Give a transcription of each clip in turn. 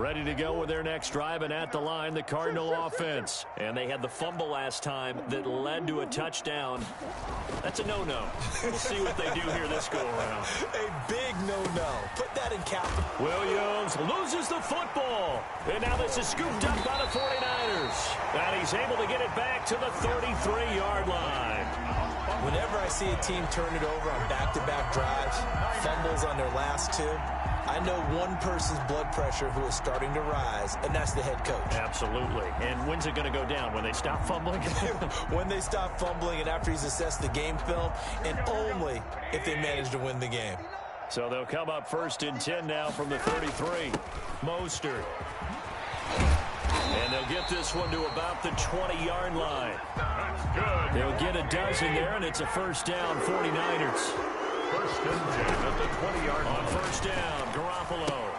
Ready to go with their next drive, and at the line, the Cardinal offense. And they had the fumble last time that led to a touchdown. That's a no-no. We'll see what they do here this go-around. A big no-no. Put that in capital. Williams loses the football. And now this is scooped up by the 49ers. And he's able to get it back to the 33-yard line. Whenever I see a team turn it over on back-to-back drives, fumbles on their last two, I know one person's blood pressure who is starting to rise, and that's the head coach. Absolutely. And when's it going to go down? When they stop fumbling? When they stop fumbling and after he's assessed the game film, and only if they manage to win the game. So they'll come up 1st and 10 now from the 33. Mostert. And they'll get this one to about the 20-yard line. They'll get a dozen there, and it's a first down, 49ers. 1st and 10 at the 20-yard line. On first down, Garoppolo.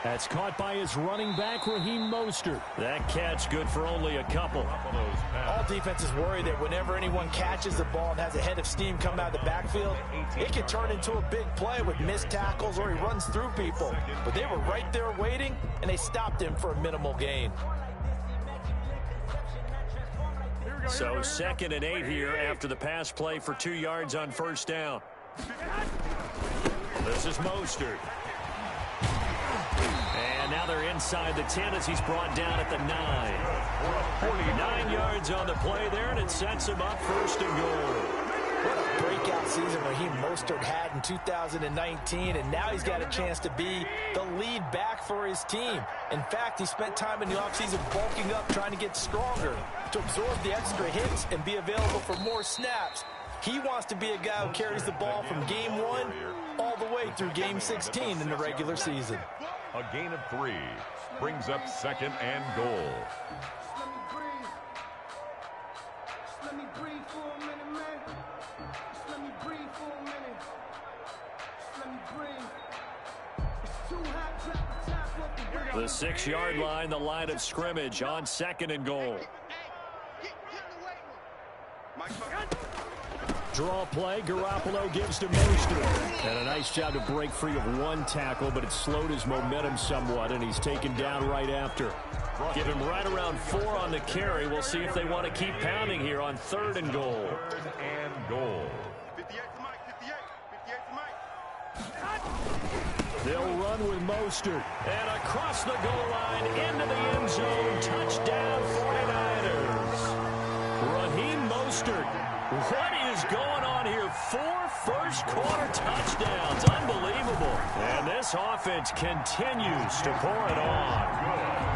That's caught by his running back, Raheem Mostert. That catch good for only a couple. All defenses worry that whenever anyone catches the ball and has a head of steam come out of the backfield, it can turn into a big play with missed tackles or he runs through people. But they were right there waiting, and they stopped him for a minimal gain. So 2nd and 8 here after the pass play for 2 yards on first down. This is Mostert. And now they're inside the 10 as he's brought down at the 9. 9 yards on the play there, and it sets him up 1st and goal. What a breakout season Raheem Mostert had in 2019, and now he's got a chance to be the lead back for his team. In fact, he spent time in the offseason bulking up, trying to get stronger, to absorb the extra hits and be available for more snaps. He wants to be a guy who carries the ball from game 1 all the way through game 16 in the regular season. A gain of 3 brings up 2nd and goal. The 6-yard line, the line of scrimmage on 2nd and goal. Draw play, Garoppolo gives to Mostert. And a nice job to break free of one tackle, but it slowed his momentum somewhat, and he's taken down right after. Give him right around 4 on the carry. We'll see if they want to keep pounding here on 3rd and goal. 3rd and goal. They'll run with Mostert. And across the goal line, into the end zone. Touchdown, 49ers. Raheem Mostert. What is going on here? 4 first-quarter touchdowns. Unbelievable. And this offense continues to pour it on.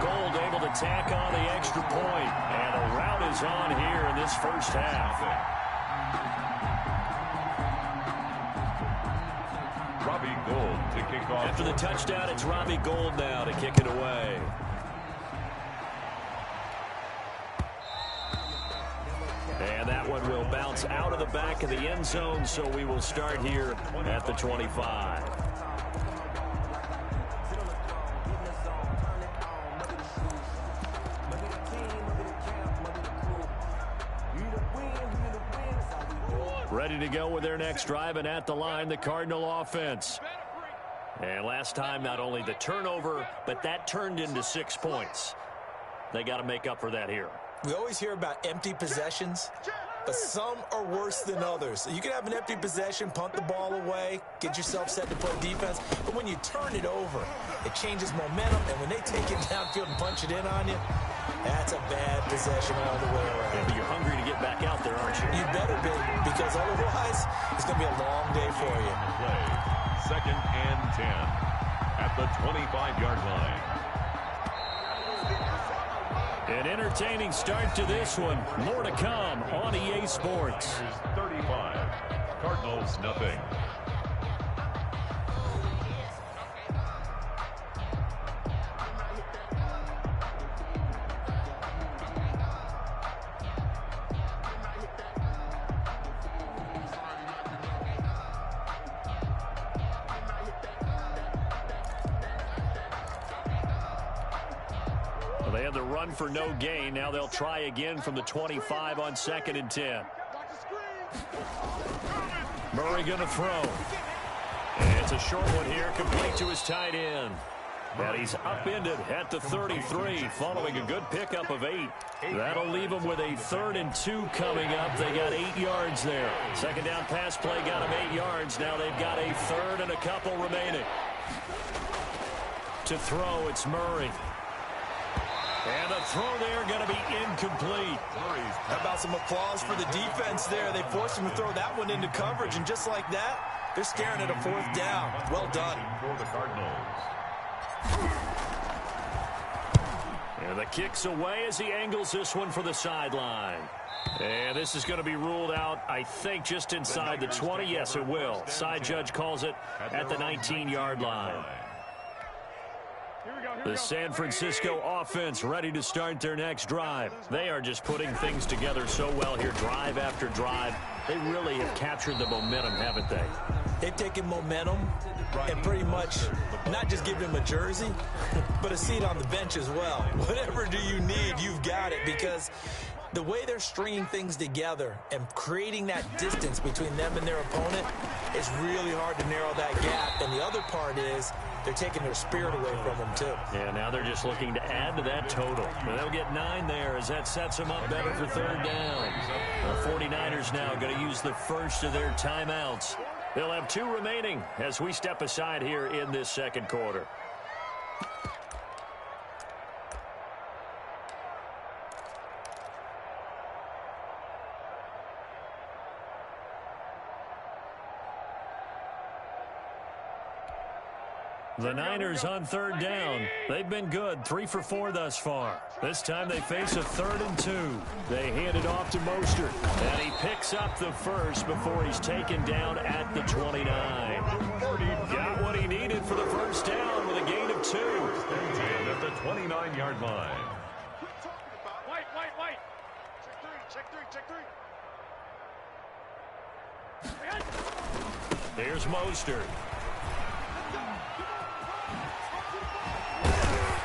Gold able to tack on the extra point. And a rout is on here in this first half. Robbie Gould to kick off. After the touchdown, it's Robbie Gould now to kick it away. And that one will bounce out of the back of the end zone, so we will start here at the 25. Ready to go with their next drive, and at the line, the Cardinal offense. And last time, not only the turnover, but that turned into 6 points. They got to make up for that here. We always hear about empty possessions, but some are worse than others. You can have an empty possession, punt the ball away, get yourself set to play defense, but when you turn it over, it changes momentum, and when they take it downfield and punch it in on you, that's a bad possession all the way around. Yeah, but you're hungry to get back out there, aren't you? You better be, because otherwise, it's going to be a long day for you. Play. 2nd and 10 at the 25-yard line. An entertaining start to this one. More to come on EA Sports. 35. Cardinals, nothing. Well, they had the run for no gain. Now they'll try again from the 25 on 2nd and 10. Murray going to throw. And it's a short one here, complete to his tight end. And he's upended at the 33 following a good pickup of 8. That'll leave him with a 3rd and 2 coming up. They got 8 yards there. Second down pass play got him 8 yards. Now they've got a 3rd and a couple remaining. To throw, it's Murray. And the throw there going to be incomplete. How about some applause for the defense there? They forced him to throw that one into coverage, and just like that, they're staring at a 4th down. Well done. For the Cardinals. And the kick's away as he angles this one for the sideline. And this is going to be ruled out, I think, just inside the 20. Yes, it will. Side judge calls it at the 19-yard line. The San Francisco offense ready to start their next drive. They are just putting things together so well here, drive after drive. They really have captured the momentum, haven't they? They've taken momentum and pretty much not just given him a jersey, but a seat on the bench as well. Whatever do you need, you've got it, because the way they're stringing things together and creating that distance between them and their opponent is really hard to narrow that gap. And the other part is they're taking their spirit away from them, too. Yeah, now they're just looking to add to that total. And they'll get 9 there as that sets them up better for 3rd down. The 49ers now going to use the first of their timeouts. They'll have 2 remaining as we step aside here in this second quarter. The Niners on 3rd down. They've been good, 3 for 4 thus far. This time they face a 3rd and 2. They hand it off to Mostert, and he picks up the first before he's taken down at the 29. Got what he needed for the first down with a gain of 2. And at the 29-yard line. White. Check 3. Here's Mostert.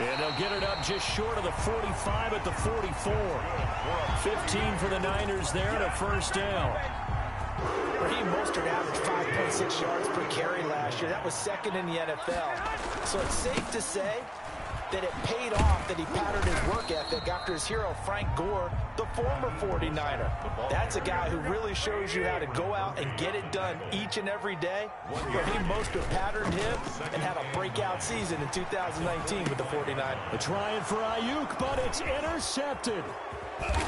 And they'll get it up just short of the 45 at the 44. 15 for the Niners there and a first down. Raheem Mostert averaged 5.6 yards per carry last year. That was 2nd in the NFL. So it's safe to say that it paid off that he patterned his work ethic after his hero, Frank Gore, the former 49er. That's a guy who really shows you how to go out and get it done each and every day. Raheem Mostert patterned him and had a breakout season in 2019 with the 49ers. A try for Ayuk, but it's intercepted.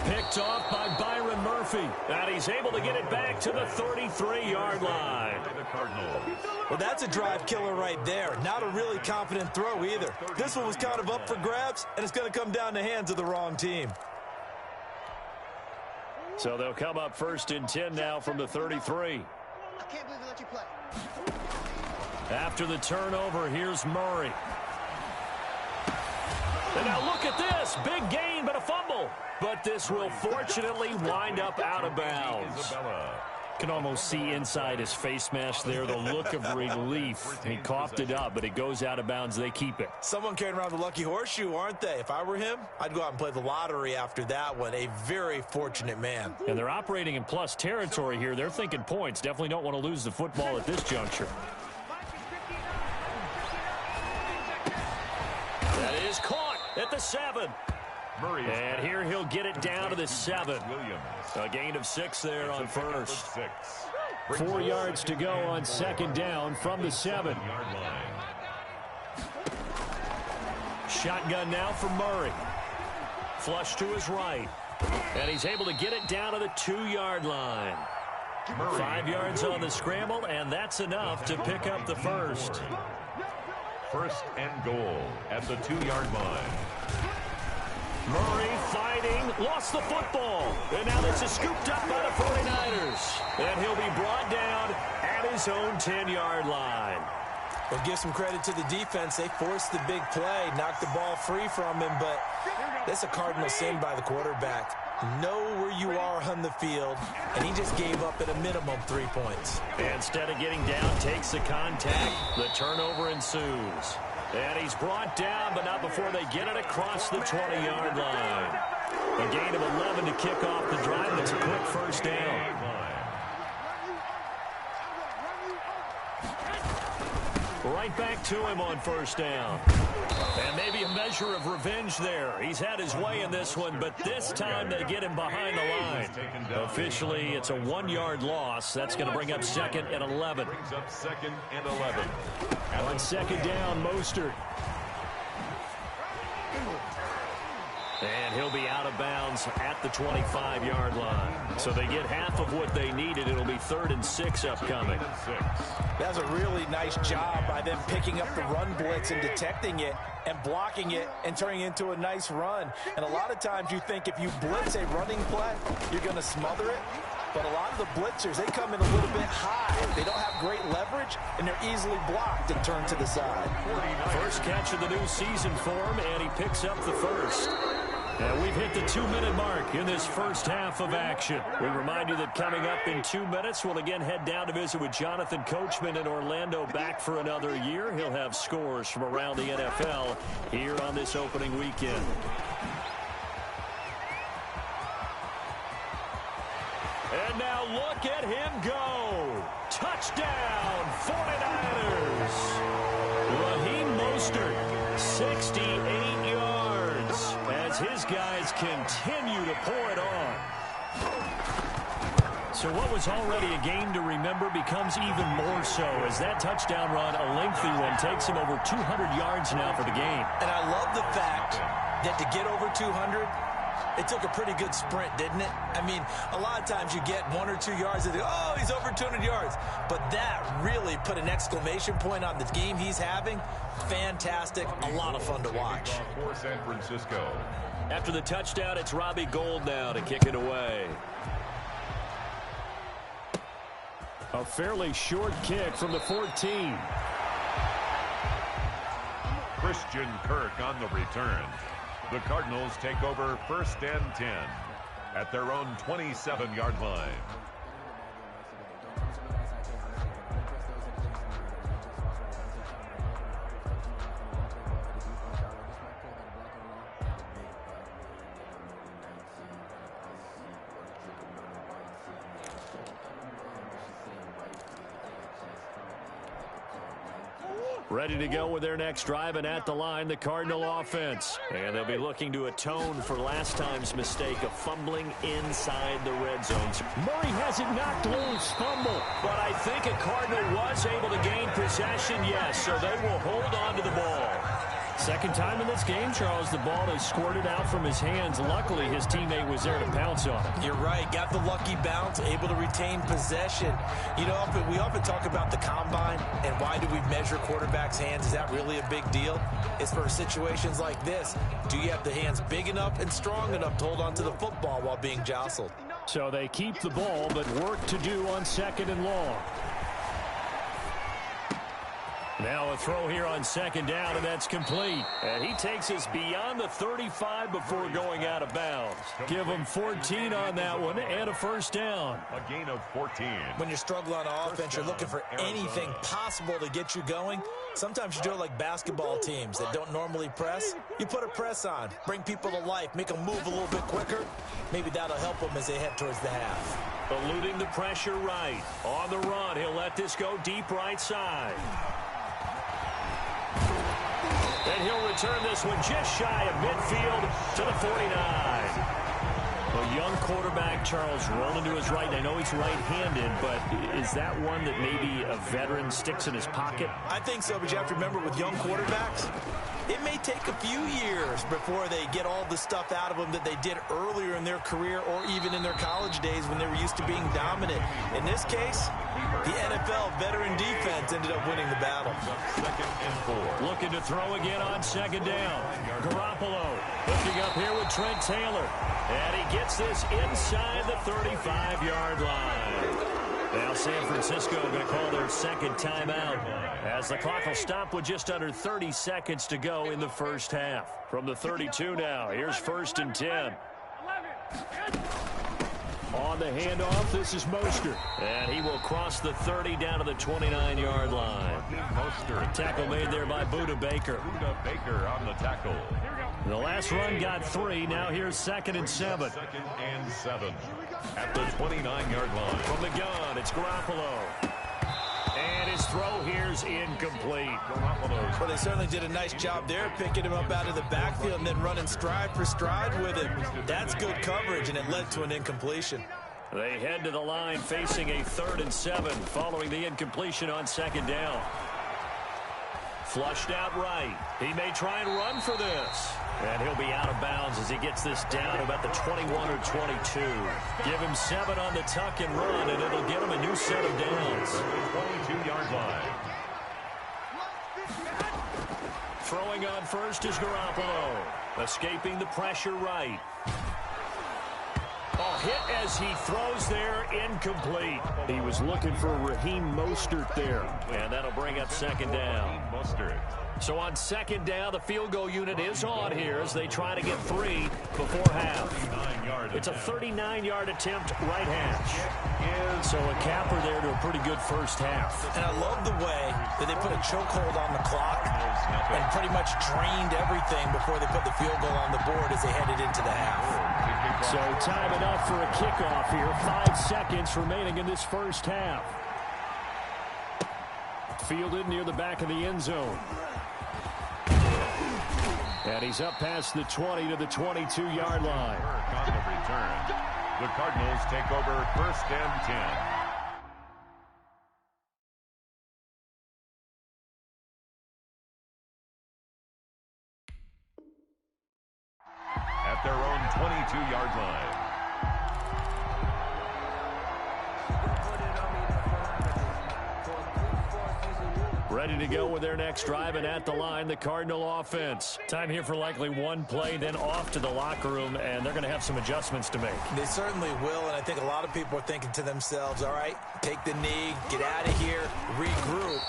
Picked off by Byron Murphy. And he's able to get it back to the 33-yard line. Well, that's a drive killer right there. Not a really confident throw either. This one was kind of up for grabs, and it's going to come down the hands of the wrong team. So they'll come up 1st and 10 now from the 33. I can't believe they let you play. After the turnover, here's Murray. And now look at this. Big gain, but a fumble. But this will fortunately wind up out of bounds. Can almost see inside his face mask there the look of relief. He coughed it up, but it goes out of bounds. They keep it. Someone carrying around the lucky horseshoe, aren't they? If I were him, I'd go out and play the lottery after that one. A very fortunate man. And they're operating in plus territory here. They're thinking points. Definitely don't want to lose the football at this juncture. That is caught at the 7. And here he'll get it down to the 7. A gain of 6 there on first. 4 yards to go on 2nd down from the 7. Shotgun now for Murray. Flush to his right. And he's able to get it down to the 2-yard line. 5 yards on the scramble, and that's enough to pick up the first. 1st and goal at the 2-yard line. Murray fighting, lost the football. And now this is scooped up by the 49ers. And he'll be brought down at his own 10-yard line. Well, give some credit to the defense. They forced the big play, knocked the ball free from him, but that's a cardinal sin by the quarterback. Know where you are on the field, and he just gave up at a minimum 3 points. Instead of getting down, takes the contact. The turnover ensues. And he's brought down, but not before they get it across the 20-yard line. A gain of 11 to kick off the drive. That's a quick first down. Right back to him on first down. And maybe a measure of revenge there. He's had his way in this one, but this time they get him behind the line. Officially, it's a 1-yard loss. That's going to bring up 2nd and 11. Brings up 2nd and 11. On 2nd down, Mostert. And he'll be out of bounds at the 25-yard line. So they get half of what they needed. It'll be 3rd and 6 upcoming. That's a really nice job by them picking up the run blitz and detecting it and blocking it and turning it into a nice run. And a lot of times you think if you blitz a running play, you're going to smother it. But a lot of the blitzers, they come in a little bit high. They don't have great leverage, and they're easily blocked and turned to the side. First catch of the new season for him, and he picks up the first. And we've hit the 2-minute mark in this first half of action. We remind you that coming up in 2 minutes, we'll again head down to visit with Jonathan Coachman in Orlando, back for another year. He'll have scores from around the NFL here on this opening weekend. And now look at him go. Touchdown, 49ers. Raheem Mostert, 68 yards, as his guys continue to pour it on. So what was already a game to remember becomes even more so as that touchdown run, a lengthy one, takes him over 200 yards now for the game. And I love the fact that to get over 200, it took a pretty good sprint, didn't it? I mean, a lot of times you get 1 or 2 yards and oh, he's over 200 yards. But that really put an exclamation point on the game he's having. Fantastic. A lot of fun to watch. For San Francisco. After the touchdown, it's Robbie Gould now to kick it away. A fairly short kick from the 14. Christian Kirk on the return. The Cardinals take over 1st and 10 at their own 27-yard line. Ready to go with their next drive, and at the line, the Cardinal offense. And they'll be looking to atone for last time's mistake of fumbling inside the red zone. Murray has it knocked loose, fumble. But I think a Cardinal was able to gain possession, yes, so they will hold on to the ball. Second time in this game, Charles, the ball is squirted out from his hands. Luckily, his teammate was there to pounce on it. You're right. Got the lucky bounce, able to retain possession. You know, we often talk about the combine and why do we measure quarterbacks' hands. Is that really a big deal? It's for situations like this. Do you have the hands big enough and strong enough to hold on to the football while being jostled? So they keep the ball, but work to do on 2nd and long. Now a throw here on 2nd down, and that's complete. And he takes us beyond the 35 before going out of bounds. Give him 14 on that one and a first down. A gain of 14. When you struggle on offense, you're looking for anything possible to get you going. Sometimes you do it like basketball teams that don't normally press. You put a press on, bring people to life, make them move a little bit quicker. Maybe that'll help them as they head towards the half. Eluding the pressure right. On the run, he'll let this go deep right side. And he'll return this one just shy of midfield to the 49. A young quarterback, Charles, rolling to his right. I know he's right-handed, but is that one that maybe a veteran sticks in his pocket? I think so, but you have to remember with young quarterbacks, it may take a few years before they get all the stuff out of them that they did earlier in their career or even in their college days when they were used to being dominant. In this case, the NFL veteran defense ended up winning the battle. 2nd and 4. Looking to throw again on 2nd down. Garoppolo looking up here with Trent Taylor. And he gets this inside the 35-yard line. Now San Francisco going to call their second timeout as the clock will stop with just under 30 seconds to go in the first half. From the 32 now, here's 1st and 10. On the handoff, this is Mostert. And he will cross the 30 down to the 29-yard line. Mostert. Tackle made there by Buda Baker. Buda Baker on the tackle. The last run got 3. Now here's 2nd and 7. 2nd and 7 at the 29-yard line. From the gun, it's Garoppolo. And his throw here's incomplete. Well, they certainly did a nice job there, picking him up out of the backfield and then running stride for stride with him. That's good coverage, and it led to an incompletion. They head to the line facing a 3rd and 7 following the incompletion on 2nd down. Flushed out right. He may try and run for this. And he'll be out of bounds as he gets this down to about the 21 or 22. Give him 7 on the tuck and run, and it'll get him a new set of downs. 22-yard line. Throwing on first is Garoppolo. Escaping the pressure right. Hit as he throws there, incomplete. He was looking for Raheem Mostert there. And that'll bring up 2nd down. So on 2nd down, the field goal unit is on here as they try to get 3 before half. It's a 39-yard attempt right hash. So a capper there to a pretty good first half. And I love the way that they put a chokehold on the clock and pretty much drained everything before they put the field goal on the board as they headed into the half. So time enough for a kickoff here. 5 seconds remaining in this first half. Fielded near the back of the end zone. And he's up past the 20 to the 22-yard line. On the return, the Cardinals take over 1st and 10. At their own 22-yard line. Ready to go with their next drive, and at the line, the Cardinal offense. Time here for likely one play, then off to the locker room, and they're going to have some adjustments to make. They certainly will, and I think a lot of people are thinking to themselves, all right, take the knee, get out of here, regroup.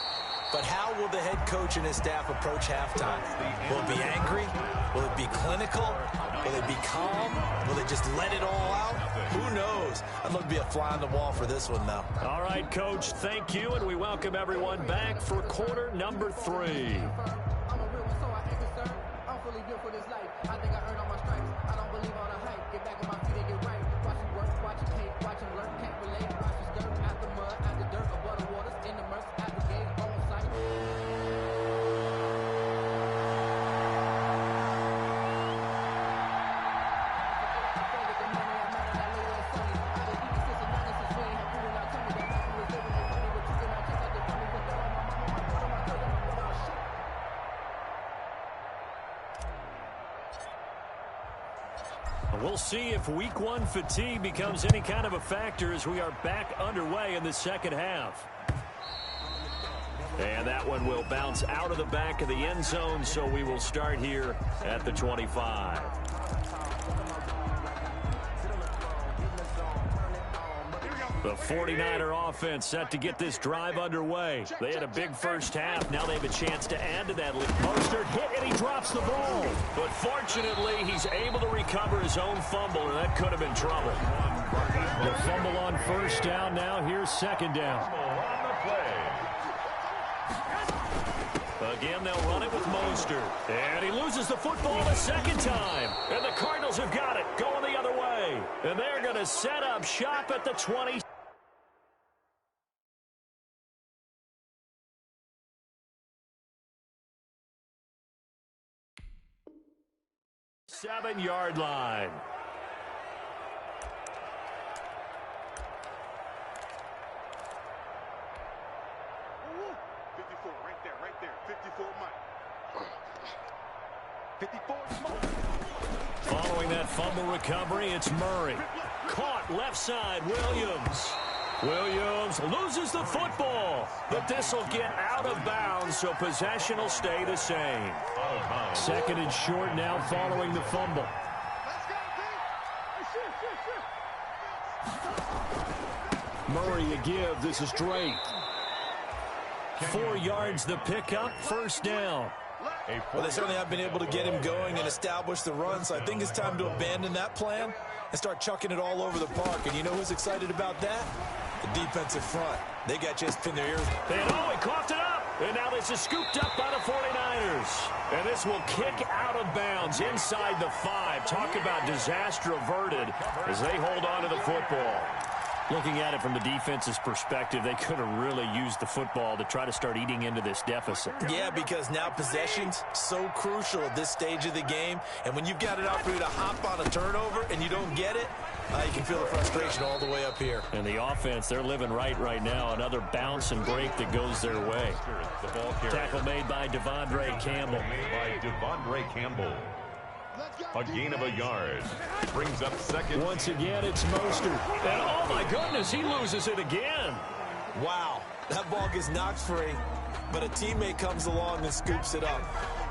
But how will the head coach and his staff approach halftime? Will it be angry? Will it be clinical? Will it be calm? Will they just let it all out? Who knows? I'd love to be a fly on the wall for this one, though. All right, Coach, thank you, and we welcome everyone back for quarter number 3. We'll see if week 1 fatigue becomes any kind of a factor as we are back underway in the second half. And that one will bounce out of the back of the end zone, so we will start here at the 25. The 49er offense set to get this drive underway. They had a big first half. Now they have a chance to add to that lead. Mostert hit, and he drops the ball. But fortunately, he's able to recover his own fumble, and that could have been trouble. The fumble on first down. Now here's 2nd down. Again, they'll run it with Mostert. And he loses the football the 2nd time. And the Cardinals have got it, going the other way. And they're going to set up shop at the 20. 7-yard line. Right there. 54 Mike. 54 Mike. Following that fumble recovery, it's Murray. Caught left side, Williams. Williams loses the football, but this will get out of bounds, so possession will stay the same. 2nd and short now following the fumble. Murray a give. This is Drake. 4 yards the pickup, first down. Well, they certainly have been able to get him going and establish the run, so I think it's time to abandon that plan and start chucking it all over the park. And you know who's excited about that? The defensive front. They got just pinned their ears. And he coughed it up. And now this is scooped up by the 49ers. And this will kick out of bounds inside the 5. Talk about disaster averted as they hold on to the football. Looking at it from the defense's perspective, they could have really used the football to try to start eating into this deficit. Yeah, because now possession's so crucial at this stage of the game. And when you've got an opportunity to hop on a turnover and you don't get it, you can feel the frustration all the way up here. And the offense, they're living right now. Another bounce and break that goes their way. Tackle made by Devondre Campbell. A gain of a yard. Brings up second. Once again, it's Mostert. And oh my goodness, he loses it again. Wow, that ball gets knocked free, but a teammate comes along and scoops it up.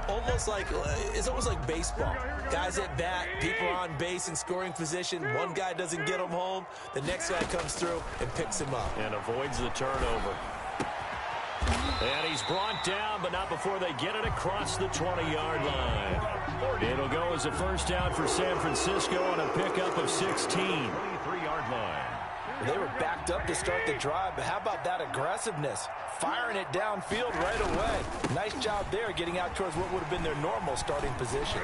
It's almost like baseball. Guys at bat, people are on base in scoring position. One guy doesn't get him home. The next guy comes through and picks him up. And avoids the turnover. And he's brought down, but not before they get it across the 20-yard line. It'll go as a first down for San Francisco on a pickup of 16. 23-yard line. They were backed up to start the drive, but how about that aggressiveness? Firing it downfield right away. Nice job there getting out towards what would have been their normal starting position.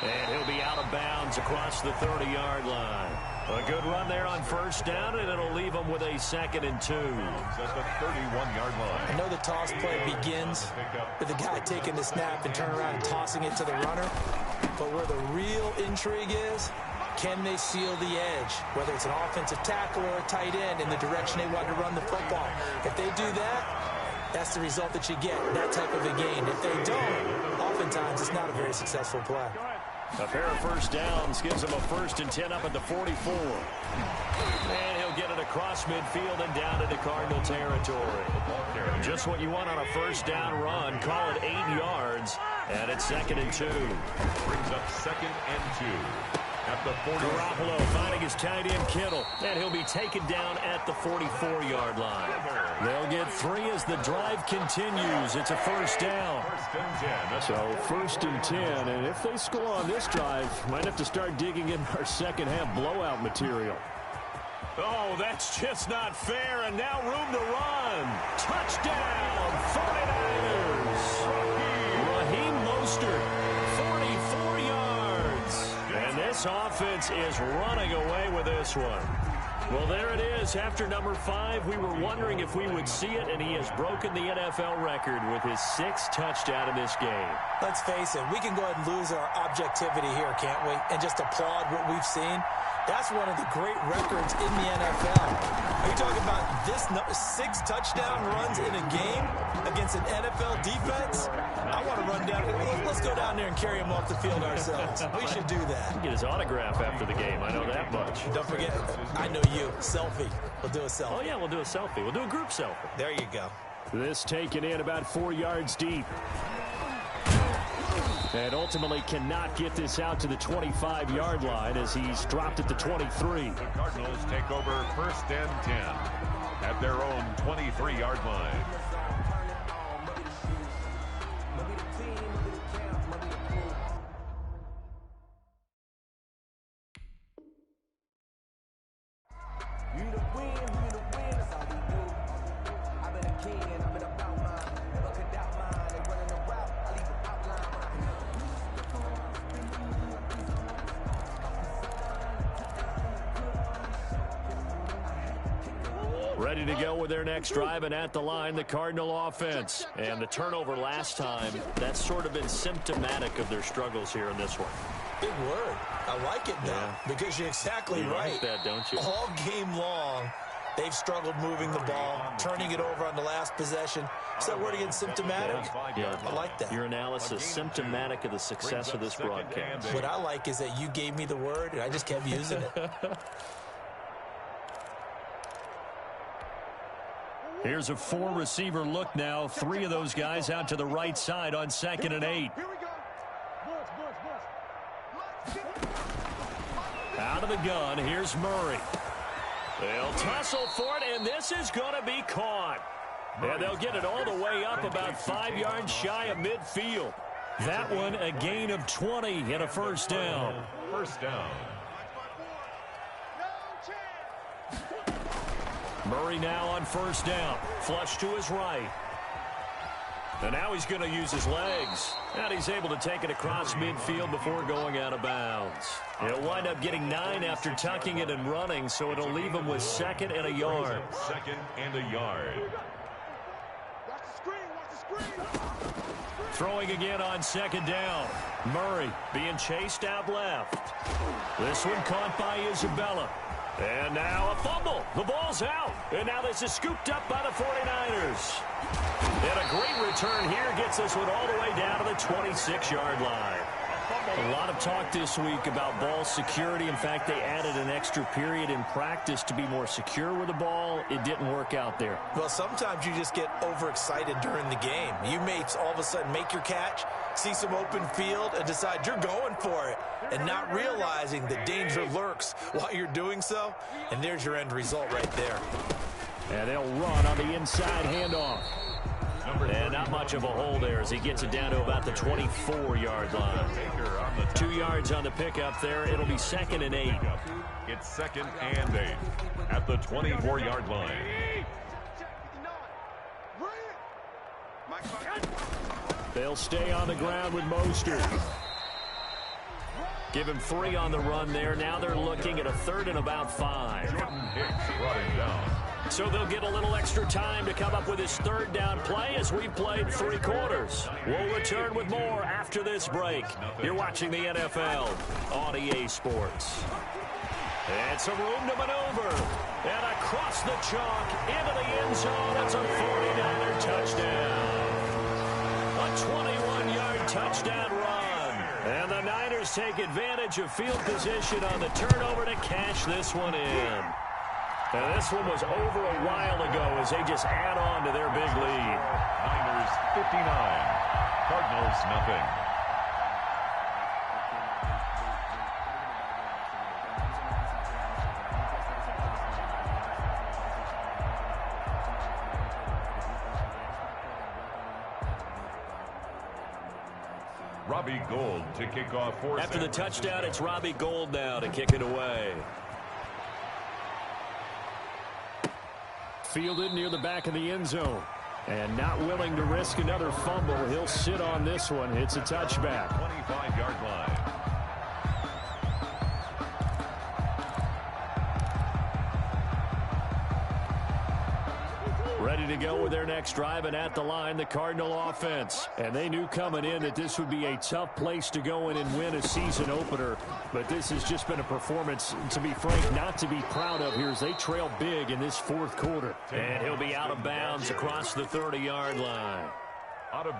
And he'll be out of bounds across the 30-yard line. A good run there on first down, and it'll leave them with a 2nd and 2. At the 31-yard line. I know the toss play begins with the guy taking the snap and turning around and tossing it to the runner. But where the real intrigue is, can they seal the edge? Whether it's an offensive tackle or a tight end in the direction they want to run the football. If they do that, that's the result that you get, that type of a gain. If they don't, oftentimes it's not a very successful play. A pair of first downs gives him a 1st and 10 up at the 44. And he'll get it across midfield and down into Cardinal territory. Just what you want on a first down run. Call it 8 yards. And it's 2nd and 2. Brings up 2nd and 2. At the 40. Garoppolo finding his tight end Kittle. And he'll be taken down at the 44-yard line. They'll get 3 as the drive continues. It's a first down. 1st and 10. So 1st and 10. And if they score on this drive, might have to start digging in our second half blowout material. Oh, that's just not fair. And now room to run. Touchdown, 49ers. Raheem Mostert, 44 yards. And this offense is running away with this one. Well, there it is. After number 5, we were wondering if we would see it, and he has broken the NFL record with his 6th touchdown in this game. Let's face it, we can go ahead and lose our objectivity here, can't we? And just applaud what we've seen. That's one of the great records in the NFL. Are you talking about this 6 touchdown runs in a game against an NFL defense? I want to run down. Let's go down there and carry him off the field ourselves. We should do that. Get his autograph after the game. I know that much. Don't forget, I know you. Selfie. We'll do a selfie. Oh, yeah, we'll do a selfie. We'll do a group selfie. There you go. This taken in about 4 yards deep. And ultimately cannot get this out to the 25-yard line as he's dropped at the 23. The Cardinals take over 1st and 10 at their own 23-yard line. Ready to go with their next drive, and at the line, the Cardinal offense. And the turnover last time, that's sort of been symptomatic of their struggles here in this one. Big word. I like it, though, because you're exactly right. Like that, don't you? All game long, they've struggled moving the ball, turning it over on the last possession. Is that word again, symptomatic? Yeah. I like that. Your analysis, symptomatic of the success of this broadcast. What I like is that you gave me the word, and I just kept using it. Here's a 4-receiver look now. 3 of those guys out to the right side on 2nd and 8. Out of the gun, here's Murray. They'll tussle for it, and this is going to be caught. And they'll get it all the way up about 5 yards shy of midfield. That one a gain of 20 and a first down. First down. Murray now on first down. Flush to his right. And now he's going to use his legs. And he's able to take it across midfield before going out of bounds. He'll wind up getting 9 after tucking it and running, so it'll leave him with 2nd and a yard. 2nd and a yard. Watch the screen, watch the screen. Throwing again on 2nd down. Murray being chased out left. This one caught by Isabella. And now a fumble. The ball's out. And now this is scooped up by the 49ers. And a great return here gets this one all the way down to the 26-yard line. A lot of talk this week about ball security. In fact, they added an extra period in practice to be more secure with the ball. It didn't work out there. Well, sometimes you just get overexcited during the game. You may all of a sudden make your catch, see some open field, and decide you're going for it, and not realizing the danger lurks while you're doing so. And there's your end result right there. And they'll run on the inside handoff. And not much of a hole there as he gets it down to about the 24-yard line. 2 yards on the pickup there. It'll be 2nd and 8. It's 2nd and 8 at the 24-yard line. They'll stay on the ground with Mostert. Give him 3 on the run there. Now they're looking at a 3rd and about 5. Jordan Hicks brought him down. So they'll get a little extra time to come up with his 3rd down play as we've played 3 quarters. We'll return with more after this break. You're watching the NFL on EA Sports. And some room to maneuver. And across the chalk into the end zone. It's a 49er touchdown. A 21-yard touchdown run. And the Niners take advantage of field position on the turnover to cash this one in. And this one was over a while ago as they just add on to their big lead. Niners 59, Cardinals nothing. Robbie Gould to kick off for After the touchdown, it's Robbie Gould now to kick it away. Fielded near the back of the end zone. And not willing to risk another fumble. He'll sit on this one. It's a touchback. 25-yard line. Ready to go with their next drive, and at the line, the Cardinal offense. And they knew coming in that this would be a tough place to go in and win a season opener. But this has just been a performance, to be frank, not to be proud of here as they trail big in this 4th quarter. And he'll be out of bounds across the 30-yard line.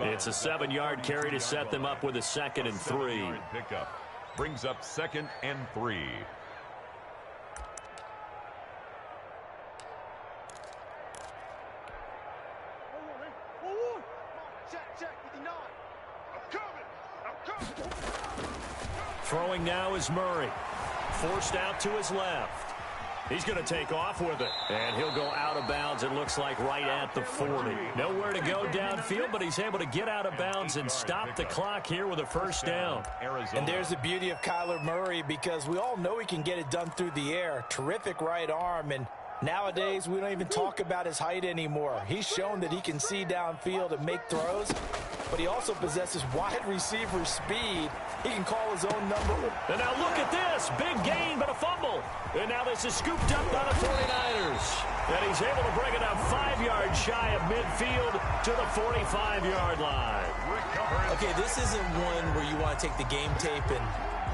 It's a 7-yard carry to set them up with a 2nd and 3. Pickup brings up 2nd and 3. Throwing now is Murray. Forced out to his left. He's going to take off with it. And he'll go out of bounds, it looks like, right at the 40. Nowhere to go downfield, but he's able to get out of bounds and stop the clock here with a 1st down. And there's the beauty of Kyler Murray, because we all know he can get it done through the air. Terrific right arm, and nowadays we don't even talk about his height anymore. He's shown that he can see downfield and make throws, but he also possesses wide receiver speed. He can call his own number. And now look at this. Big gain, but a fumble. And now this is scooped up by the 49ers. And he's able to bring it up 5 yards shy of midfield to the 45-yard line. Okay, this isn't one where you want to take the game tape and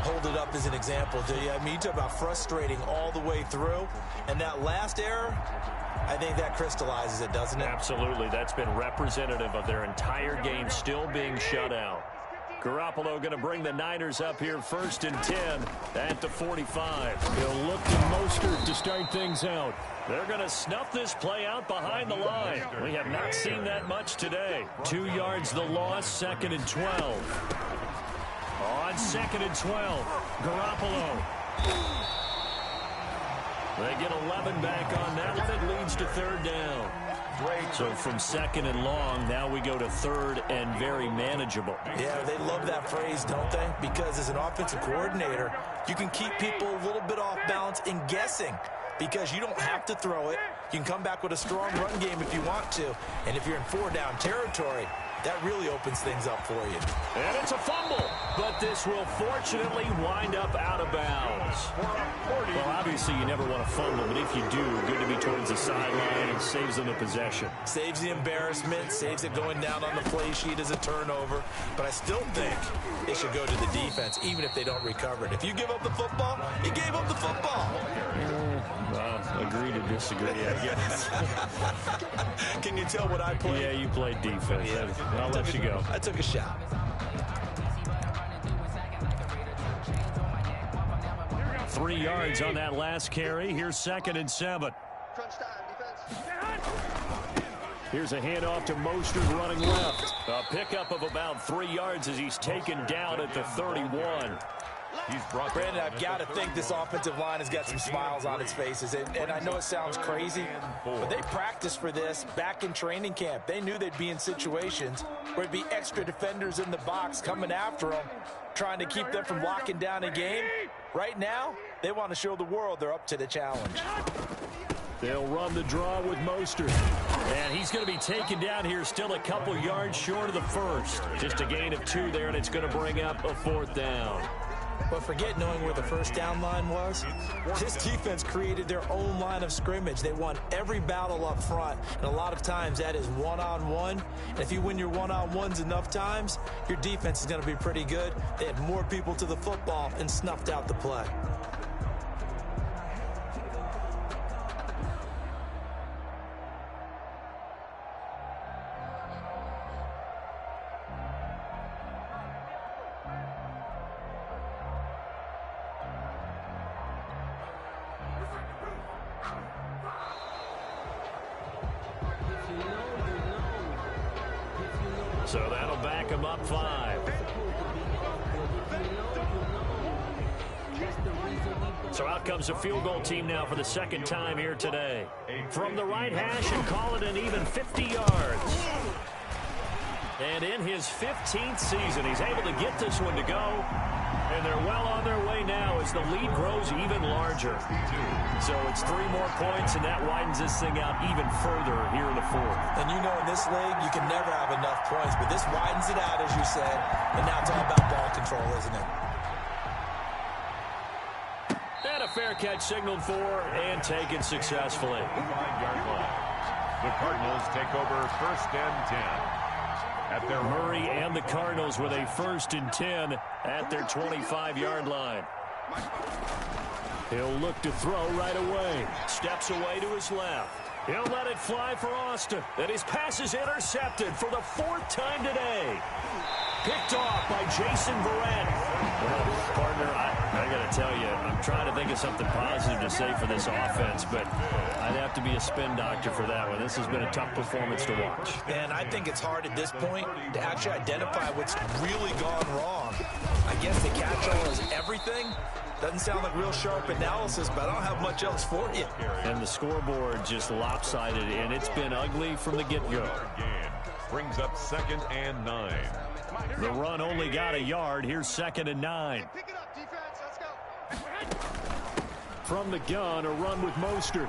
hold it up as an example, do you? I mean, you talk about frustrating all the way through. And that last error, I think that crystallizes it, doesn't it? Absolutely. That's been representative of their entire game still being shut out. Garoppolo going to bring the Niners up here 1st and 10 at the 45. He'll look to Mostert to start things out. They're going to snuff this play out behind the line. We have not seen that much today. 2 yards the loss, 2nd and 12. On 2nd and 12, Garoppolo. They get 11 back on that one. It leads to 3rd down. So from 2nd and long, now we go to 3rd and very manageable. Yeah, they love that phrase, don't they? Because as an offensive coordinator, you can keep people a little bit off balance and guessing, because you don't have to throw it. You can come back with a strong run game if you want to. And if you're in 4-down territory, That really opens things up for you. And it's a fumble, but this will fortunately wind up out of bounds. Well, obviously you never want to fumble, but if you do, good to be towards the sideline and saves them a possession. Saves the embarrassment, saves it going down on the play sheet as a turnover. But I still think it should go to the defense, even if they don't recover it. If you give up the football, you gave up the football. Agree to disagree, I guess. Can you tell what I played? Yeah, you played defense. Yeah. I'll let you go. I took a shot. Three yards on that last carry. Here's 2nd and 7. Crunch time, defense. Here's a handoff to Mostert running left. A pickup of about 3 yards as he's taken down at the 31. He's brought Brandon, I've got to think this offensive line has got some smiles on its faces. And I know it sounds crazy, but they practiced for this back in training camp. They knew they'd be in situations where it'd be extra defenders in the box coming after them, trying to keep them from locking down a game. Right now, they want to show the world they're up to the challenge. They'll run the draw with Mostert. And he's going to be taken down here, still a couple yards short of the first. Just a gain of 2 there, and it's going to bring up a 4th down. But forget knowing where the first down line was. This defense created their own line of scrimmage. They won every battle up front, and a lot of times that is one-on-one. And if you win your one-on-ones enough times, your defense is going to be pretty good. They had more people to the football and snuffed out the play. So that'll back him up 5. So out comes the field goal team now for the 2nd time here today. From the right hash and call it an even 50 yards. And in his 15th season, he's able to get this one to go. And they're well on their way now as the lead grows even larger. So it's 3 more points, and that widens this thing out even further here in the 4th. And you know in this league, you can never have enough points, but this widens it out, as you said. And now it's all about ball control, isn't it? And a fair catch signaled for and taken successfully. 5-yard line. The Cardinals take over 1st and 10. At their Murray and the Cardinals with a 1st and 10 at their 25-yard line. He'll look to throw right away. Steps away to his left. He'll let it fly for Austin. And his pass is intercepted for the 4th time today. Picked off by Jason Verrett. Well, partner, I got to tell you, I'm trying to think of something positive to say for this offense, but I'd have to be a spin doctor for that one. This has been a tough performance to watch. And I think it's hard at this point to actually identify what's really gone wrong. I guess the catch-all is everything. Doesn't sound like real sharp analysis, but I don't have much else for you. And the scoreboard just lopsided, and it's been ugly from the get-go. brings up 2nd and 9. The run only got a yard. Here's 2nd and 9. Pick it up, defense. Let's go. From the gun, a run with Mostert.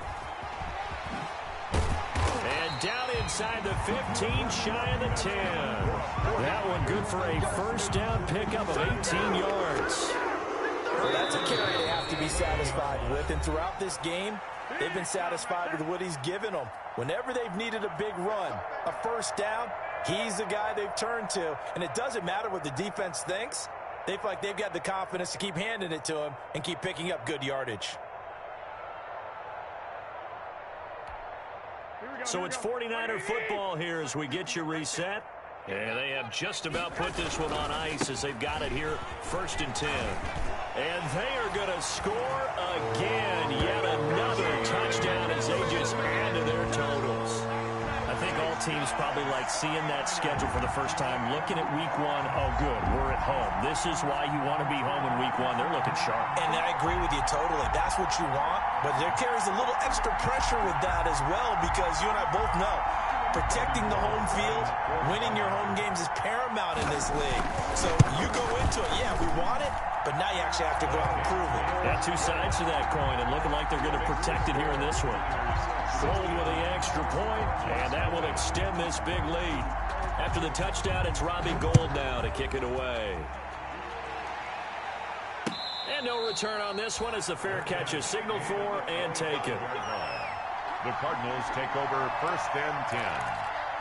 And down inside the 15, shy of the 10. That one good for a first down pickup of 18 yards. Well, that's a carry they have to be satisfied with. And throughout this game, they've been satisfied with what he's given them. Whenever they've needed a big run, a first down, he's the guy they've turned to. And it doesn't matter what the defense thinks. They feel like they've got the confidence to keep handing it to him and keep picking up good yardage. So it's 49er football here as we get you reset. And they have just about put this one on ice as they've got it here, 1st and 10. And they are going to score again. Yet another touchdown as they just add to their totals. I think all teams probably like seeing that schedule for the first time, looking at week 1. Oh, good, we're at home. This is why you want to be home in week 1. They're looking sharp. And I agree with you totally. That's what you want. But there carries a little extra pressure with that as well, because you and I both know protecting the home field, winning your home games is paramount in this league. So you go into it, yeah, we want it, but now you actually have to go out and prove it. Yeah, two sides to that coin, and looking like they're going to protect it here in this one. Gold with the extra point, and that will extend this big lead. After the touchdown, it's Robbie Gould now to kick it away. And no return on this one as the fair catch is signaled for and taken. The Cardinals take over 1st and 10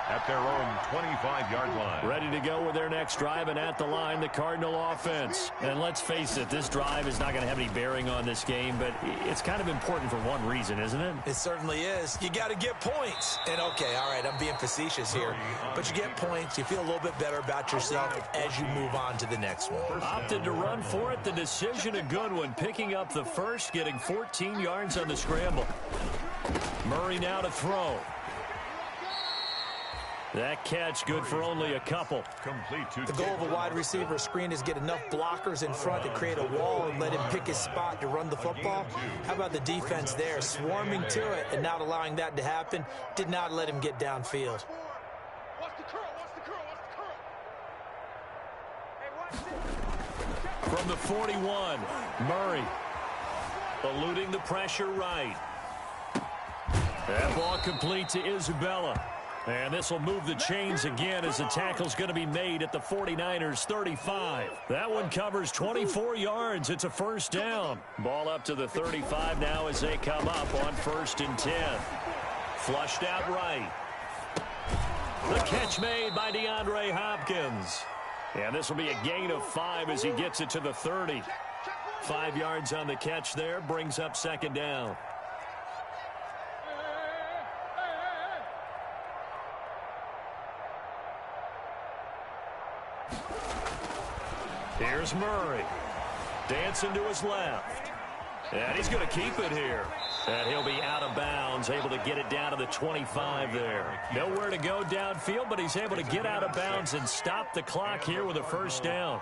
at their own 25-yard line. Ready to go with their next drive, and at the line, the Cardinal offense. And let's face it, this drive is not going to have any bearing on this game, but it's kind of important for one reason, isn't it? It certainly is. You got to get points. And, okay, all right, I'm being facetious here. But you get points, you feel a little bit better about yourself as you move on to the next one. Opted to run for it. The decision a good one. Picking up the first, getting 14 yards on the scramble. Murray now to throw. That catch good for only a couple. Complete to the goal of a wide receiver screen is get enough blockers in front to create a wall and let him pick his spot to run the football. How about the defense there, swarming to it and not allowing that to happen? Did not let him get downfield. From the 41, Murray eluding the pressure right. That ball complete to Isabella. And this will move the chains again as the tackle's going to be made at the 49ers 35. That one covers 24 yards. It's a first down. Ball up to the 35 now as they come up on 1st and 10. Flushed out right. The catch made by DeAndre Hopkins. And this will be a gain of 5 as he gets it to the 30. 5 yards on the catch there, brings up 2nd down. Here's Murray. Dancing to his left. And he's going to keep it here. And he'll be out of bounds, able to get it down to the 25 there. Nowhere to go downfield, but he's able to get out of bounds and stop the clock here with a first down.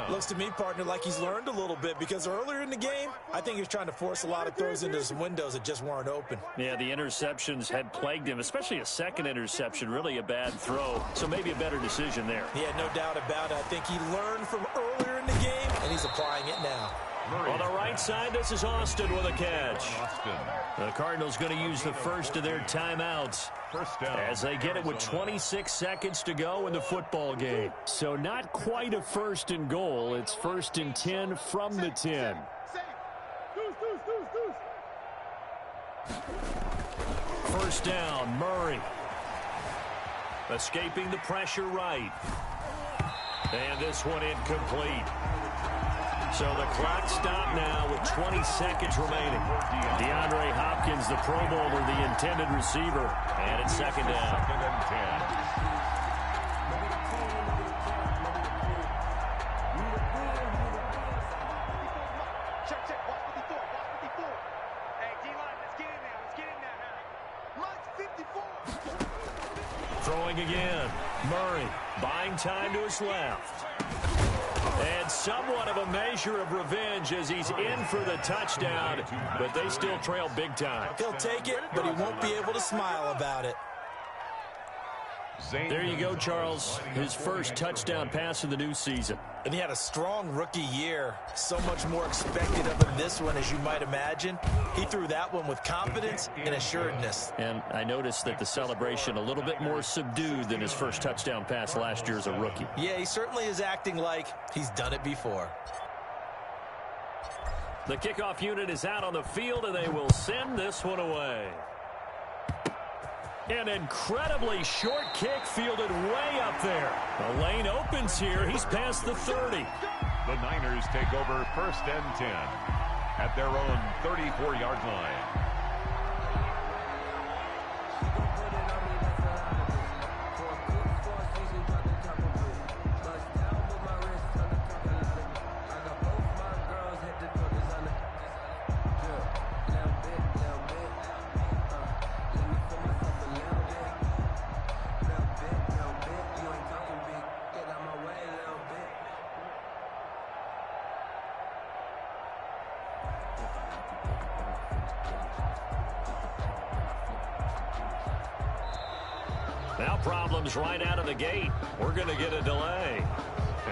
Looks to me, partner, like he's learned a little bit because earlier in the game, I think he was trying to force a lot of throws into some windows that just weren't open. Yeah, the interceptions had plagued him, especially a second interception, really a bad throw. So maybe a better decision there. Yeah, no doubt about it. I think he learned from earlier in the game, and he's applying it now. On the right side, this is Austin with a catch. The Cardinals going to use the first of their timeouts as they get it with 26 seconds to go in the football game. So not quite a 1st and goal. It's 1st and 10 from the 10. First down, Murray. Escaping the pressure right. And this one incomplete. So the clock stopped now with 20 seconds remaining. DeAndre Hopkins, the Pro Bowler, the intended receiver. And it's 2nd down. 2nd and 10. Check. Watch 54. Hey, D-line, let's get in there. Line 54. Throwing again. Murray buying time to his left. And somewhat of a measure of revenge as he's in for the touchdown, but they still trail big time. He'll take it, but he won't be able to smile about it. There you go, Charles. His first touchdown pass of the new season. And he had a strong rookie year. So much more expected of him this one, as you might imagine. He threw that one with confidence and assuredness. And I noticed that the celebration a little bit more subdued than his first touchdown pass last year as a rookie. Yeah, he certainly is acting like he's done it before. The kickoff unit is out on the field, and they will send this one away. An incredibly short kick fielded way up there. The lane opens here. He's past the 30. The Niners take over 1st and 10 at their own 34-yard line. Now problems right out of the gate. We're going to get a delay.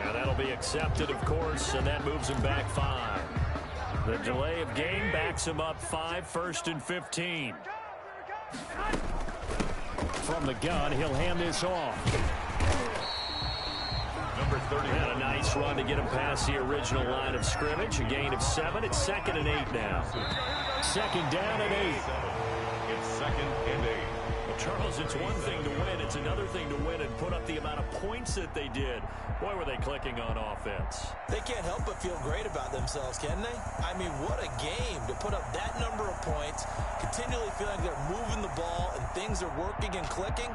And that'll be accepted, of course, and that moves him back 5. The delay of game backs him up 5, 1st and 15. From the gun, he'll hand this off. Number 30. And a nice run to get him past the original line of scrimmage. A gain of 7. It's 2nd and 8 now. 2nd down and 8. It's 2nd and 8. Well, Charles, it's one thing to win. It's another thing to win and put up the amount of points that they did. Boy, were they clicking on offense. They can't help but feel great about themselves, can they? I mean, what a game to put up that number of points, continually feeling like they're moving the ball and things are working and clicking.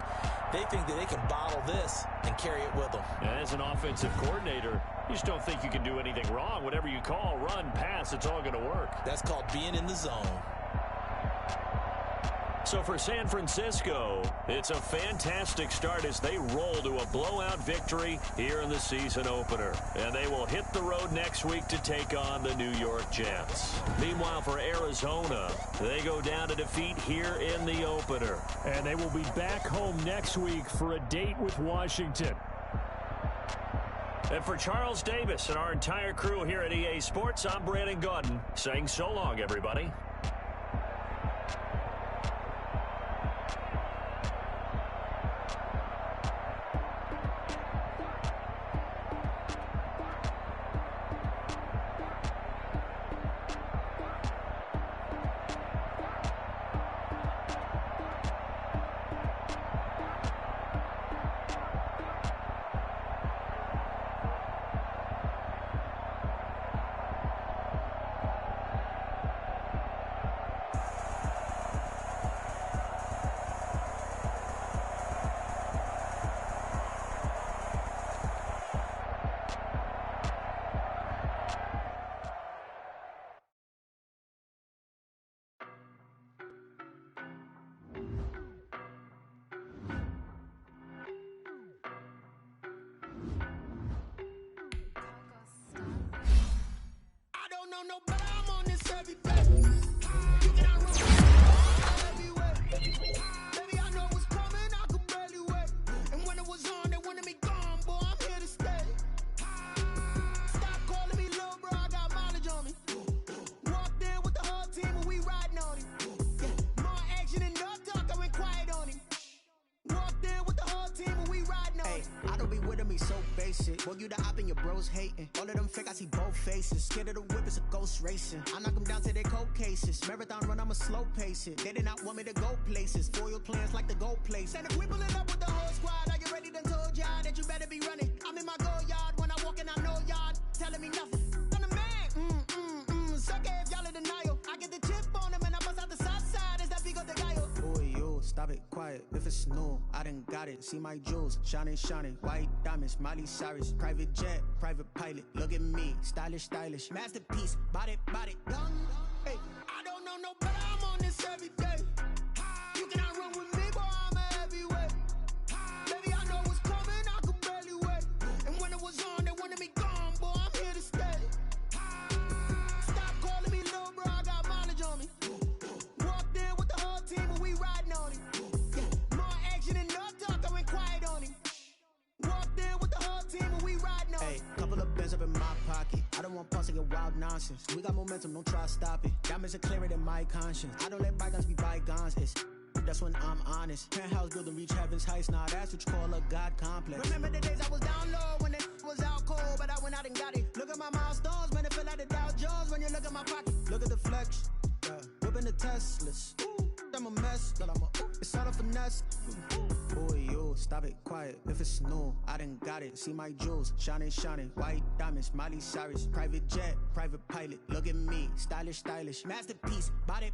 They think that they can bottle this and carry it with them. As an offensive coordinator, you just don't think you can do anything wrong. Whatever you call, run, pass, it's all going to work. That's called being in the zone. So for San Francisco, it's a fantastic start as they roll to a blowout victory here in the season opener. And they will hit the road next week to take on the New York Jets. Meanwhile, for Arizona, they go down to defeat here in the opener. And they will be back home next week for a date with Washington. And for Charles Davis and our entire crew here at EA Sports, I'm Brandon Gaudin saying so long, everybody. No, but I'm on this every day. You cannot run everywhere. Baby, I know what's coming, I could barely wait. And when it was on, they wanted me gone, boy, I'm here to stay. Stop calling me little bro, I got mileage on me. Walked in with the whole team and we riding on him. Yeah, more action and no talk, I went quiet on him. Walked in with the whole team and we riding on him. I don't be with him, he's so basic. Boy, you the op and your bros hating. All of them fake, I see both faces. Scared of the whip, it's a ghost racing. I knock them down to their cold cases. Marathon run, I'ma slow pace it. They did not want me to go places. Foil plans like the gold place. And if we pulling up with the whole squad, I get ready to told y'all that you better be running. I'm in my go yard when I walk in, I know y'all telling me nothing. I'm the man, suck it if y'all in denial. I get the chip on them and I bust out the south side. Is that big of the guy? Boy, yo, stop it, quiet. If it's new, I done got it. See my jewels, shining, shining. White diamonds, Miley Cyrus. Private jet, private pilot. Look at me, stylish, stylish. Masterpiece, body, young. Hey, I don't know no better, I'm on this every day. You cannot run with me, boy, I'm a heavyweight. Baby, I know what's coming, I could barely wait. And when it was on, they wanted me gone, boy, I'm here to stay. Stop calling me little bro, I got mileage on me. Walked in with the whole team and we riding on him. Yeah, more action and no talk, I went quiet on him. Walked in with the whole team and we riding on him. Hey, couple of bins up in my pocket. I don't want pulse to get wild nonsense. We got momentum, don't try to stop it. Diamonds are clearer than my conscience. I don't let bygones be bygones. It's that's when I'm honest. Penthouse building reach heaven's heights. Nah, that's what you call a God complex. Remember the days I was down low when it was out cold, but I went out and got it. Look at my milestones, man, it feel like the Dow Jones when you look at my pocket. Look at the flex, yeah. Whipping the Teslas. Ooh, I'm a mess, girl, I'm a it's all a finesse. Boy, yo, stop it, quiet. If it's new, I done got it. See my jewels, shining, shining. White diamonds, Miley Cyrus. Private jet, private pilot. Look at me, stylish, stylish. Masterpiece, body,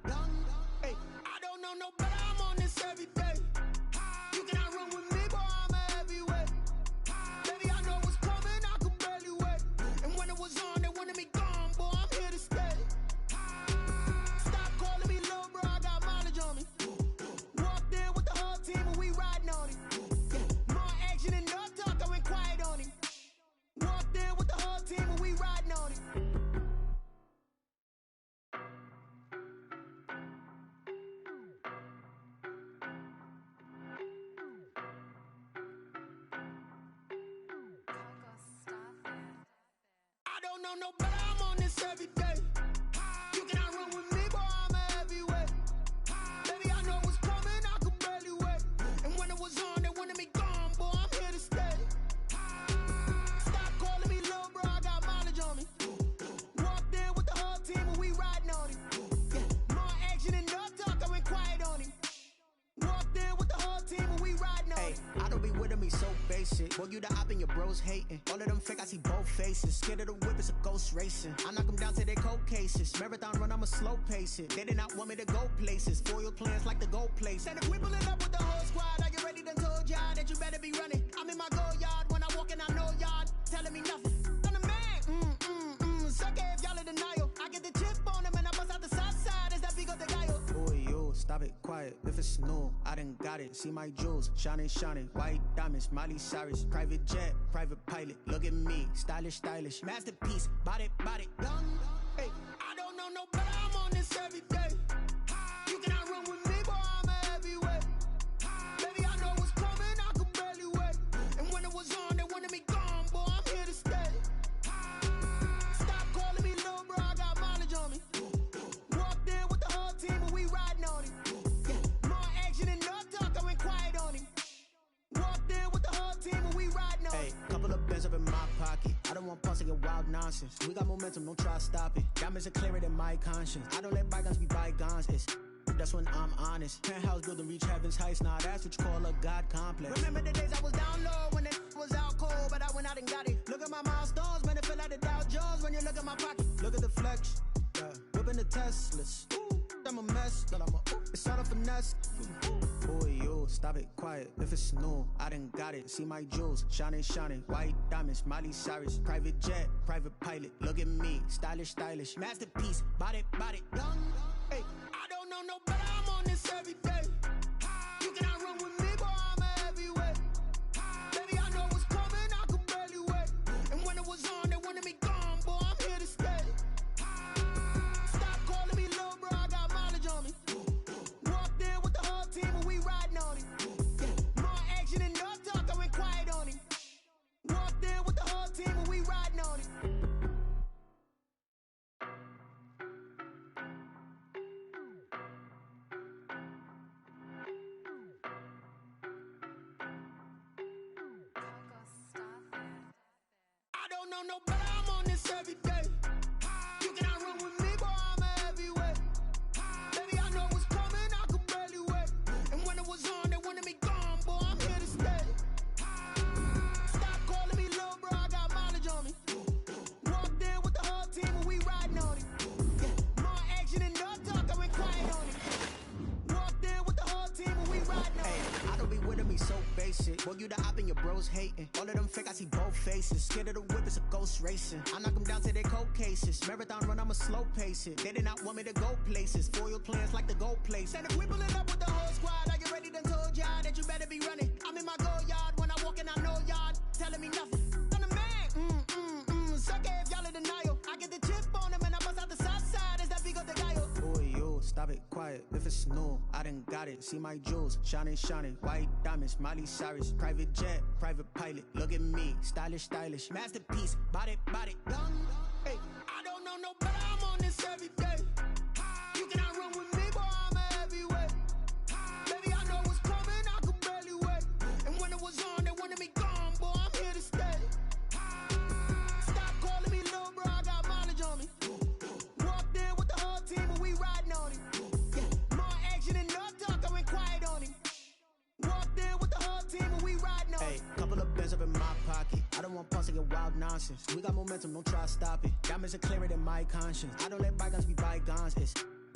young. Hey, I don't know no better, I'm on this every day. You cannot run with me, boy, I'm a heavyweight. Baby, I know what's coming, I could barely wait. And when it was on, they wanted me gone, boy, I'm here to stay. Stop calling me little bro, I got mileage on me. Walked in with the whole team and we riding on him. Yeah, more action and no talk, I went quiet on him. Walked in with the whole team and we riding on him. I don't know no better, I'm on this every day. You cannot run with me, boy, I'm a heavyweight. Baby, I know what's basic. Boy, you the op and your bros hating. All of them fake, I see both faces. Scared of the whip, it's a ghost racing. I knock them down to their cold cases. Marathon run, I'ma slow pace it. They did not want me to go places. Foil plans like the gold place. And if we pulling up with the whole squad, are you ready? Done told y'all that you better be running. I'm in my go yard. When I walk in, I know y'all telling me nothing. I'm the man. Suck it if y'all in denial. I get the chip on them and I bust out the south side. Is that big of the guy? Boy, yo, stop it, quiet. If it's new, I done got it. See my jewels, shining, white diamonds, Miley Cyrus, private jet, private pilot. Look at me, stylish, masterpiece, body, young. Hey, I don't know no better. I'm on this every day. You cannot run with me, boy. I'm a heavyweight. Baby, I know what's coming. I could barely wait. And when it was on, they wanted me gone, boy. I'm here to stay. Stop calling me little bro. I got mileage on me. Walked in with the whole team and we riding on him. Yeah, more action and no talk. I went quiet on him. Walked in with the whole team and we riding on him. Hey, couple of bins up in my pocket. I don't want pulse to get wild nonsense. We got momentum, don't try to stop it. Diamonds are clearer than my conscience. I don't let bygones be bygones. That's when I'm honest. Penthouse building reach heaven's heights. Nah, that's what you call a God complex. Remember the days I was down low when it was out cold, but I went out and got it. Look at my milestones, man, it feel like the Dow Jones when you look at my pocket. Look at the flex, yeah. Whipping the Teslas. Ooh, I'm a mess, but it's all a finesse. Boy, yo, stop it, quiet. If it's new, I done got it. See my jewels, shining, white diamonds, Miley Cyrus, private jet, private pilot. Look at me, stylish, masterpiece, body, young. Hey, I don't know no better. I'm on this every day. You cannot run with me, boy. I'm a heavyweight. Baby, I know what's coming. I could barely wait. And when it was on, they wanted me gone, boy. I'm here to stay. Stop calling me little bro. I got mileage on me. Walked in with the whole team and we riding on him. Yeah, more action and no talk. I went quiet on him. Walked in with the whole team and we riding on him. I don't know no better. I'm on this every day. You cannot run with me, boy. I'm a heavyweight. Baby, I know what's coming. I could barely wait. And when it was on, they wanted me gone, boy. I'm here to stay. Stop calling me little bro. I got mileage on me. Walked in with the whole team and we riding on him. Yeah, more action and no talk. I went quiet on him. Walked in with the whole team and we riding on him. Hey, I don't be with me so basic. Boy, you the op and your bros hating. All of them fake, I see both faces. Scared of the whip, it's a ghost racing. I knock them down to their cold cases. Marathon run, I'ma slow pace it. They did not want me to go places. Foil plans like the gold place. And if we pulling up with the whole squad, are you ready? Done told y'all that you better be running. I'm in my go yard. When I walk in, I know y'all telling me nothing. I'm the man. Suck it if y'all in denial. I get the chip on them and I bust out the south side. Is that big of the guy? Boy, yo, stop it, quiet. If it's new, I done got it. See my jewels, shining, white diamonds, Miley Cyrus, private jet, private pilot. Look at me, stylish, masterpiece, body, young. Hey, I don't know no better. I'm on this every day. You cannot run with me, boy. I'm a heavyweight. Baby, I know what's coming. I could barely wait. And when it was on, they wanted me gone, boy. I'm here to stay. Stop calling me little bro. I got mileage on me. Walked in with the whole team and we riding on him. Yeah, more action and no talk. I went quiet on him. Walked in with the whole team and we riding on him. Hey, couple of bins up in my pocket. I don't want pulse to get wild nonsense. We got momentum, don't try to stop it. Diamonds are clearer than my conscience. I don't let bygones be bygones.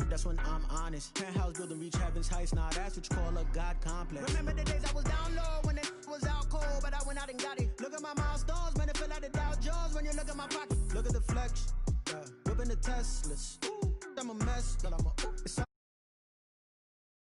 That's when I'm honest. Penthouse building reach heaven's heights. Nah, that's what you call a God complex. Remember the days I was down low when it was out cold, but I went out and got it. Look at my milestones, man, it feel like the Dow Jones when you look at my pocket. Look at the flex, yeah. Whipping the Teslas. Ooh, I'm a mess, but it's all